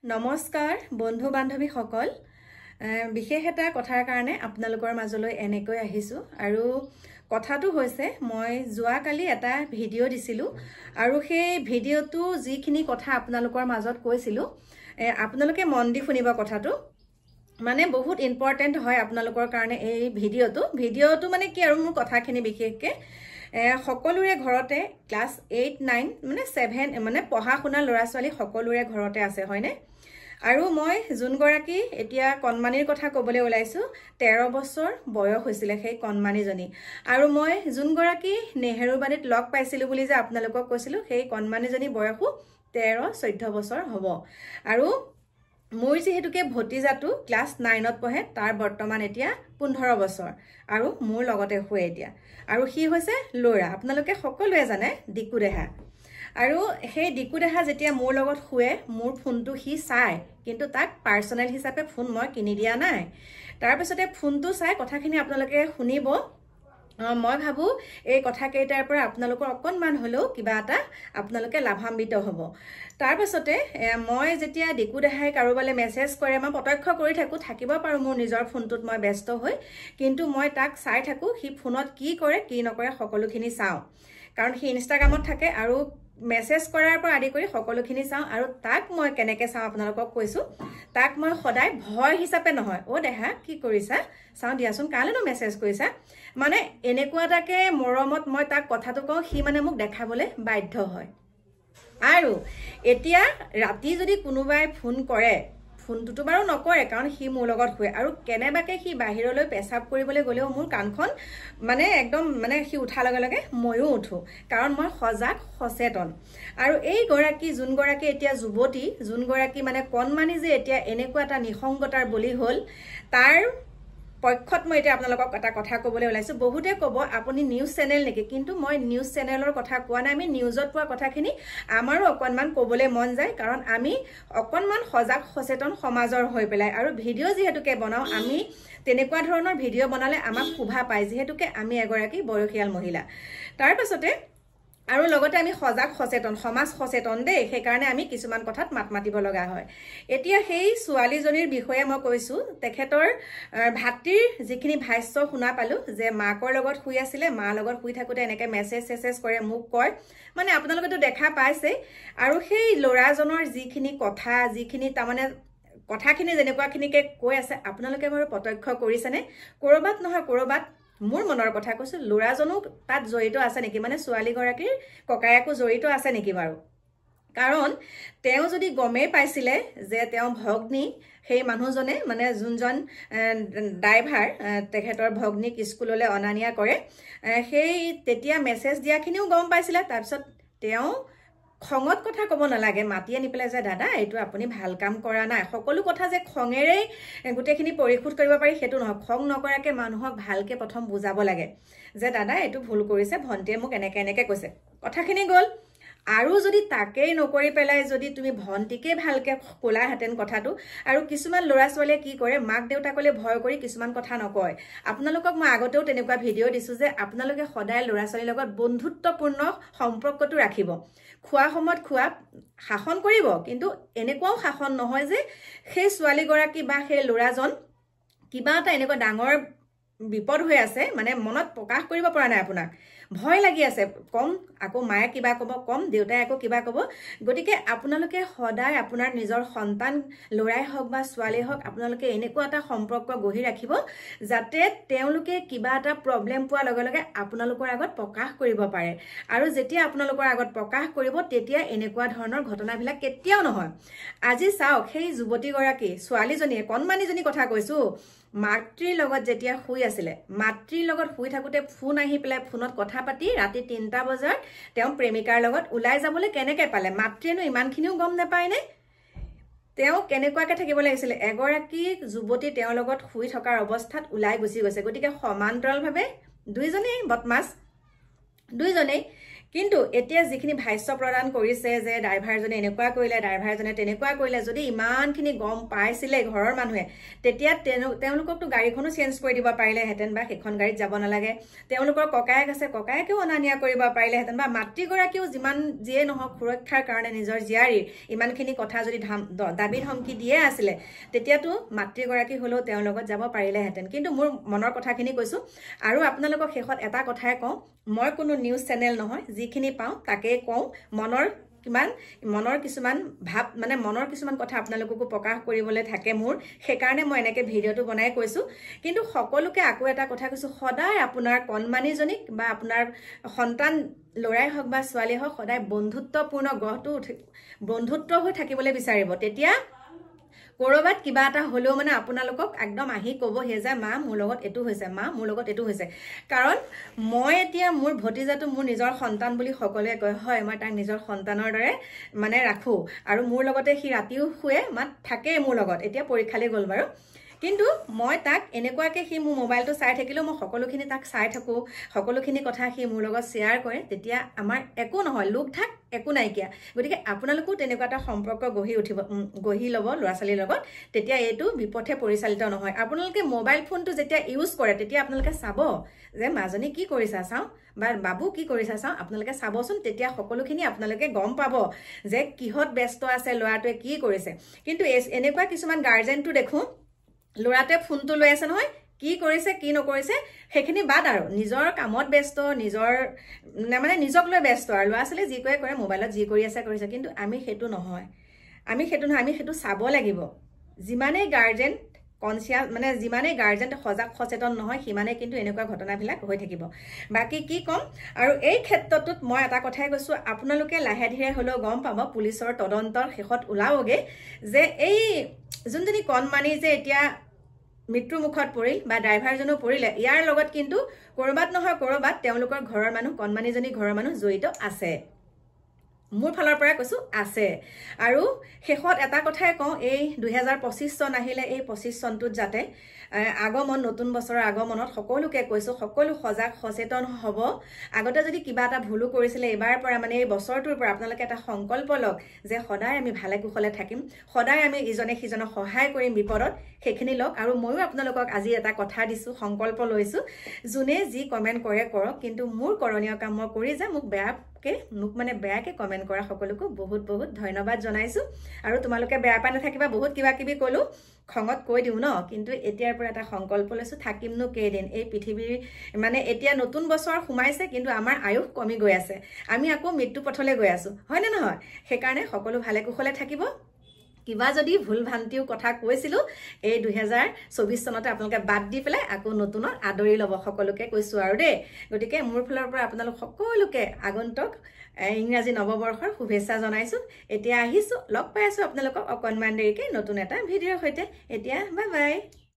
নমস্কাৰ বন্ধু বান্ধৱী সকল বিশেষ এটা কথাৰ কাৰণে আপোনালোকৰ মাজলৈ এনেকৈ আহিছো আৰু কথাটো হৈছে মই যোৱা কালি এটা ভিডিঅ' দিছিলো আৰু সেই ভিডিঅ'টো যিখিনি কথা আপোনালোকৰ মাজত কৈছিলো আপোনালোকে মন দি শুনিব কথাটো মানে বহুত ইম্পৰ্টেন্ট হয় আপোনালোকৰ কাৰণে এই ভিডিঅ'টো মানে কি আৰু মোৰ কথাখিনি বিশেষকে সকলোৰে ঘৰতে ক্লাস 8 9 মানে 7 মানে পঢ়া শুনা ল'ৰা ছোৱালী সকলোৰে ঘৰতে আছে হয়নে আৰু মই জুনগৰাকী এতিয়া কণমানিৰ কথা ক'বলৈ ওলাইছো 13 বছৰ বয়স হৈছিল সেই কণমানিজনী আৰু মই জুনগৰাকী নেহেৰুবাৰীত লগ পাইছিলো বুলি যে আপোনালোকক কৈছিলো সেই কণমানিজনী বয়সো 13 14 বছৰ হ'ব আৰু মোৰ যেহেতুকে ভতিজাটো ক্লাস 9ত পঢ়ে তাৰ বৰ্তমান এতিয়া 15 বছৰ আৰু মোৰ লগতে হৈ এতিয়া আৰু সি হৈছে ল'ৰা আপোনালোকে সকলোৱে জানে ডিকুদেহা আৰু সেই ডিকুদেহা যেতিয়া মোৰ লগত শুৱে মোৰ ফোনটো সি চাই কিন্তু তাক পাৰ্সোনাল হিচাপে ফোন মই কিনি দিয়া নাই তাৰ পিছতে ফোনটো চাই কথাখিনি আপোনালোকে শুনিব মই ভাবো এই কথা কেইটাৰ পৰা আপোনালোকৰ অকনমান হলেও কিবা এটা আপোনালোকে লাভান্বিত হ'ব তাৰ পিছতে মই যেতিয়া ডিকুদেহাই কাৰোবালে মেছেজ কৰে মই প্ৰত্যক্ষ কৰি থাকিব পাৰো মোৰ নিজৰ ফোনটোত মই ব্যস্ত হৈ কিন্তু মই তাক চাই থাকো সি ফোনত কি কৰে কি নকৰে সকলোখিনি চাও কাৰণ সি ইনষ্টাগ্ৰামত থাকে আৰু মেছেজ কৰাৰ পৰা আদি কৰি সকলোখিনি চাও আৰু তাক মই কেনেকৈ চাও আপোনালোকক কৈছো তাক মই সদায় ভয় হিচাপে নহয় ও দেহা কি কৰিছা চাও দিয়াচোন কালেনো মেছেজ কৰিছা মানে এনেকুৱা এটাকে মৰমত মই তাক কথাটো কওঁ সি মানে মোক দেখাবলৈ বাধ্য হয় আৰু এতিয়া ৰাতি যদি কোনোবাই ফোন কৰে ফোনটো বাৰু নকৰে কাৰণ সি মোৰ লগত শুৱে আৰু কেনেবাকে সি বাহিৰলৈ পেছাব কৰিবলৈ গলেও মোৰ কানখন মানে একদম মানে সি উঠাৰ লগে লগে ময়ো উঠো কাৰণ মই সজাগ সচেতন আৰু এই গৰাকী জুনগৰাকী এতিয়া যুৱতী জুনগৰাকী মানে কণমানি যে এতিয়া এনেকুৱা এটা নিসংগতাৰ বলি হ'ল তাৰ পক্ষত মই এতিয়া আপোনালোকক এটা কথা ক'বলৈ ওলাইছো বহুতে ক'ব আপুনি নিউজ চেনেল নেকি কিন্তু মই নিউজ চেনেলৰ কথা কোৱা নাই আমি নিউজত পোৱা কথাখিনি আমাৰো অকনমান ক'বলৈ মন যায় কাৰণ আমি অকনমান সজাগ সচেতন সমাজৰ হৈ পেলাই আৰু ভিডিঅ' যেহেতুকে বনাও আমি তেনেকুৱা ধৰণৰ ভিডিঅ' বনালে আমাক শোভা পায় যেহেতুকে আমি এগৰাকী বয়সীয়াল মহিলা তাৰ পাছতে আৰু লগতে আমি সজাগ সচেতন সমাজ সচেতন দেই সেই কাৰণে আমি কিছুমান কথাত মাত মাতিব লগা হয় এতিয়া সেই ছোৱালীজনীৰ বিষয়ে মই কৈছো তেখেতৰ ভাতৃৰ যিখিনি ভাষ্য শুনা পালো যে মাকৰ লগত শুই আছিলে মা লগত শুই থাকোতে এনেকে মেছেজ কৰে মোক কয় মানে আপোনালোকেতো দেখা পাইছে আৰু সেই ল'ৰাজনৰ যিখিনি কথা যিখিনি তাৰমানে কথাখিনি যেনেকুৱাখিনিকে কৈ আছে আপোনালোকে বাৰু প্ৰত্যক্ষ কৰিছেনে কৰবাত নহয় কৰবাত মোৰ মনৰ কথা কৈছো ল'ৰাজনো তাত জড়িত আছে নেকি মানে ছোৱালী গৰাকীৰ ককায়েকো জড়িত আছে নেকি বাৰু কাৰণ তেওঁ যদি গমে পাইছিলে যে তেওঁ ভগ্নী সেই মানুহজনে মানে যোনজন ড্ৰাইভাৰ তেখেতৰ ভগ্নীক স্কুললৈ অনা নিয়া কৰে সেই তেতিয়া মেছেজ দিয়াখিনিও গম পাইছিলে তাৰপিছত তেওঁ খঙত কথা ক'ব নালাগে মাতি আনি পেলাই যে দাদা এইটো আপুনি ভাল কাম কৰা নাই সকলো কথা যে খঙেৰে গোটেইখিনি পৰিশোধ কৰিব পাৰি সেইটো নহয় খং নকৰাকে মানুহক ভালকে প্ৰথম বুজাব লাগে যে দাদা এইটো ভুল কৰিছে ভন্টিয়ে মোক এনেকে কৈছে কথাখিনি গ'ল আৰু যদি তাকেই নকৰি পেলাই যদি তুমি ভন্টিকে ভালকে ক'লাহেঁতেন কথাটো আৰু কিছুমান ল'ৰা ছোৱালীয়ে কি কৰে মাক দেউতাকলে ভয় কৰি কিছুমান কথা নকয় আপোনালোকক মই আগতেও তেনেকুৱা ভিডিঅ' দিছো যে আপোনালোকে সদায় ল'ৰা ছোৱালীৰ লগত বন্ধুত্বপূৰ্ণ সম্পৰ্কটো ৰাখিব খোৱা সময়ত খোৱা শাসন কৰিব কিন্তু এনেকুৱাও শাসন নহয় যে সেই ছোৱালী গৰাকী বা সেই ল'ৰাজন কিবা এটা এনেকুৱা ডাঙৰ বিপদ হৈ আছে মানে মনত প্ৰকাশ কৰিব পৰা নাই আপোনাক ভয় লাগি আছে কম আকৌ মায়ে কিবা ক'ব কম দেউতাই আকৌ কিবা ক'ব গতিকে আপোনালোকে সদায় আপোনাৰ নিজৰ সন্তান ল'ৰাই হওক বা ছোৱালীয়ে হওক আপোনালোকে এনেকুৱা এটা সম্পৰ্ক গঢ়ি ৰাখিব যাতে তেওঁলোকে কিবা এটা প্ৰব্লেম পোৱাৰ লগে লগে আপোনালোকৰ আগত প্ৰকাশ কৰিব পাৰে আৰু যেতিয়া আপোনালোকৰ আগত প্ৰকাশ কৰিব তেতিয়া এনেকুৱা ধৰণৰ ঘটনাবিলাক কেতিয়াও নহয় আজি চাওক সেই যুৱতী গৰাকী ছোৱালীজনীয়ে কণমানিজনী কথা কৈছো মাতৃৰ লগত যেতিয়া শুই আছিলে মাতৃৰ লগত শুই থাকোতে ফোন আহি পেলাই ফোনত কথা পাতি ৰাতি 3টা বজাত তেওঁ প্ৰেমিকাৰ লগত ওলাই যাবলৈ কেনেকৈ পালে মাতৃয়েনো ইমানখিনিও গম নাপায়নে তেওঁ কেনেকুৱাকৈ থাকিব লাগিছিলে এগৰাকী যুৱতী তেওঁৰ লগত শুই থকাৰ অৱস্থাত ওলাই গুচি গৈছে গতিকে সমান্তৰালভাৱে দুইজনেই বদমাছ দুইজনেই কিন্তু এতিয়া যিখিনি ভাষ্য প্ৰদান কৰিছে যে ড্ৰাইভাৰজনে এনেকুৱা কৰিলে, ড্ৰাইভাৰজনে তেনেকুৱা কৰিলে, যদি ইমানখিনি গম পাইছিলে ঘৰৰ মানুহে, তেতিয়া তেওঁলোককতো গাড়ীখনো চেঞ্জ কৰি দিব পাৰিলেহেঁতেন বা সেইখন গাড়ীত যাব নালাগে। তেওঁলোকৰ ককায়েক আছে, ককায়েকেও অনা নিয়া কৰিব পাৰিলেহেঁতেন, বা মাতৃগৰাকীও যিমান যিয়ে নহওক সুৰক্ষাৰ কাৰণে নিজৰ জীয়াৰীৰ ইমানখিনি কথা যদি দাবী ধমকি দিয়ে আছিলে, তেতিয়াতো মাতৃগৰাকী হ'লেও তেওঁৰ লগত যাব পাৰিলেহেঁতেন। কিন্তু মোৰ মনৰ কথাখিনি কৈছোঁ। আৰু আপোনালোকক শেষত এটা কথাই কওঁ, মই কোনো নিউজ চেনেল নহয়, যিখিনি পাওঁ তাকেই কওঁ। মনৰ কিছুমান ভাৱ, মানে মনৰ কিছুমান কথা আপোনালোককো প্ৰকাশ কৰিবলৈ থাকে মোৰ, সেইকাৰণে মই এনেকৈ ভিডিঅ'টো বনাই কৈছোঁ। কিন্তু সকলোকে আকৌ এটা কথা কৈছোঁ, সদায় আপোনাৰ কণমানিজনীক বা আপোনাৰ সন্তান ল'ৰাই হওক বা ছোৱালীয়ে হওক, সদায় বন্ধুত্বপূৰ্ণ বন্ধুত্ব হৈ থাকিবলৈ বিচাৰিব। তেতিয়া কৰবাত কিবা এটা হ'লেও মানে আপোনালোকক একদম আহি ক'বহে যে মা মোৰ লগত এইটো হৈছে, মা মোৰ লগত এইটো হৈছে। কাৰণ মই এতিয়া মোৰ ভতিজাটো মোৰ নিজৰ সন্তান বুলি সকলোৱে কয়, হয় মই তাক নিজৰ সন্তানৰ দৰে মানে ৰাখোঁ, আৰু মোৰ লগতে সি ৰাতিও শুৱে, থাকেই মোৰ লগত। এতিয়া পৰীক্ষালৈ গ'ল বাৰু, কিন্তু মই তাক এনেকুৱাকৈ সি মোৰ মোবাইলটো চাই থাকিলেও মই সকলোখিনি তাক চাই থাকোঁ, সকলোখিনি কথা সি মোৰ লগত শ্বেয়াৰ কৰে। তেতিয়া আমাৰ একো নহয়, লোক থাক একো নাইকিয়া। গতিকে আপোনালোকেও তেনেকুৱা এটা সম্পৰ্ক গঢ়ি ল'ব ল'ৰা ছোৱালীৰ লগত, তেতিয়া এইটো বিপথে পৰিচালিত নহয়। আপোনালোকে মোবাইল ফোনটো যেতিয়া ইউজ কৰে, তেতিয়া আপোনালোকে চাব যে মাজনী কি কৰিছা চাওঁ, বা বাবু কি কৰিছা চাওঁ, আপোনালোকে চাবচোন। তেতিয়া সকলোখিনি আপোনালোকে গম পাব যে কিহত ব্যস্ত আছে ল'ৰাটোৱে, কি কৰিছে। কিন্তু এনেকুৱা কিছুমান গাৰ্জেনটো দেখোঁ, ল'ৰাটোৱে ফোনটো লৈ আছে নহয়, কি কৰিছে কি নকৰিছে সেইখিনি বাদ, আৰু নিজৰ কামত ব্যস্ত, নিজক লৈ ব্যস্ত, আৰু ল'ৰা ছোৱালী যি কৰে মোবাইলত যি কৰি আছে কৰিছে। কিন্তু আমি সেইটো নহয়, আমি সেইটো চাব লাগিব। যিমানেই গাৰ্জেন যিমানেই গাৰ্জেন সজাগ সচেতন নহয়, সিমানেই কিন্তু এনেকুৱা ঘটনাবিলাক হৈ থাকিব। বাকী কি ক'ম, আৰু এই ক্ষেত্ৰটোত মই এটা কথাই কৈছোঁ, আপোনালোকে লাহে ধীৰে হ'লেও গম পাব, পুলিচৰ তদন্তৰ শেষত ওলাবগৈ যে এই যোনজনী কণমানি যে এতিয়া মৃত্যুৰ মুখত পৰিল বা ড্ৰাইভাৰজনো পৰিলে, ইয়াৰ লগত কিন্তু ক'ৰবাত নহয় ক'ৰবাত তেওঁলোকৰ ঘৰৰ মানুহ, কণমানিজনী ঘৰৰ মানুহ জড়িত আছে। মোৰ ফালৰ পৰা কৈছোঁ আছে। আৰু শেষত এটা কথাই কওঁ, এই 2025 চন আহিলে, এই 25 চনটোত যাতে নতুন বছৰৰ আগমনত সকলোকে কৈছোঁ, সকলো সজাগ সচেতন হ'ব। আগতে যদি কিবা এটা ভুলো কৰিছিলে, এইবাৰ পৰা এই বছৰটোৰ পৰা আপোনালোকে এটা সংকল্প লওক যে সদায় আমি ভালে কুশলে থাকিম, সদায় আমি ইজনে সিজনক সহায় কৰিম বিপদত, সেইখিনি লওক। আৰু ময়ো আপোনালোকক আজি এটা কথা দিছোঁ, সংকল্প লৈছোঁ, যোনে যি কমেণ্ট কৰে কৰক, কিন্তু মোৰ কৰণীয় কাম মই কৰি যাম। মোক বেয়াকে কমেণ্ট কৰা সকলোকো বহুত বহুত ধন্যবাদ জনাইছোঁ। আৰু তোমালোকে বেয়া পাই নাথাকিবা, বহুত কিবা কিবি ক'লোঁ, খঙত কৈ দিওঁ ন, কিন্তু এতিয়াৰ পৰা এটা সংকল্প লৈছোঁ, থাকিমনো কেইদিন এই পৃথিৱীৰ, এতিয়া নতুন বছৰ সোমাইছে, কিন্তু আমাৰ আয়ুস কমি গৈ আছে, আমি আকৌ মৃত্যু পথলৈ গৈ আছোঁ, হয়নে নহয়? সেইকাৰণে সকলো ভালে কুশলে থাকিব। কিবা যদি ভুল ভ্ৰান্তিও কথা কৈছিলোঁ, এই 2024 চনতে আপোনালোকে বাদ দি পেলাই আকৌ নতুনত আদৰি ল'ব, সকলোকে কৈছোঁ আৰু দেই। গতিকে মোৰ ফালৰ পৰা আপোনালোক সকলোকে আগন্তুক ইংৰাজী নৱবৰ্ষৰ শুভেচ্ছা জনাইছোঁ। এতিয়া আহিছোঁ, লগ পাই আছোঁ আপোনালোকক অকণমান দেৰিকৈ নতুন এটা ভিডিঅ'ৰ সৈতে। এতিয়া বাই বাই।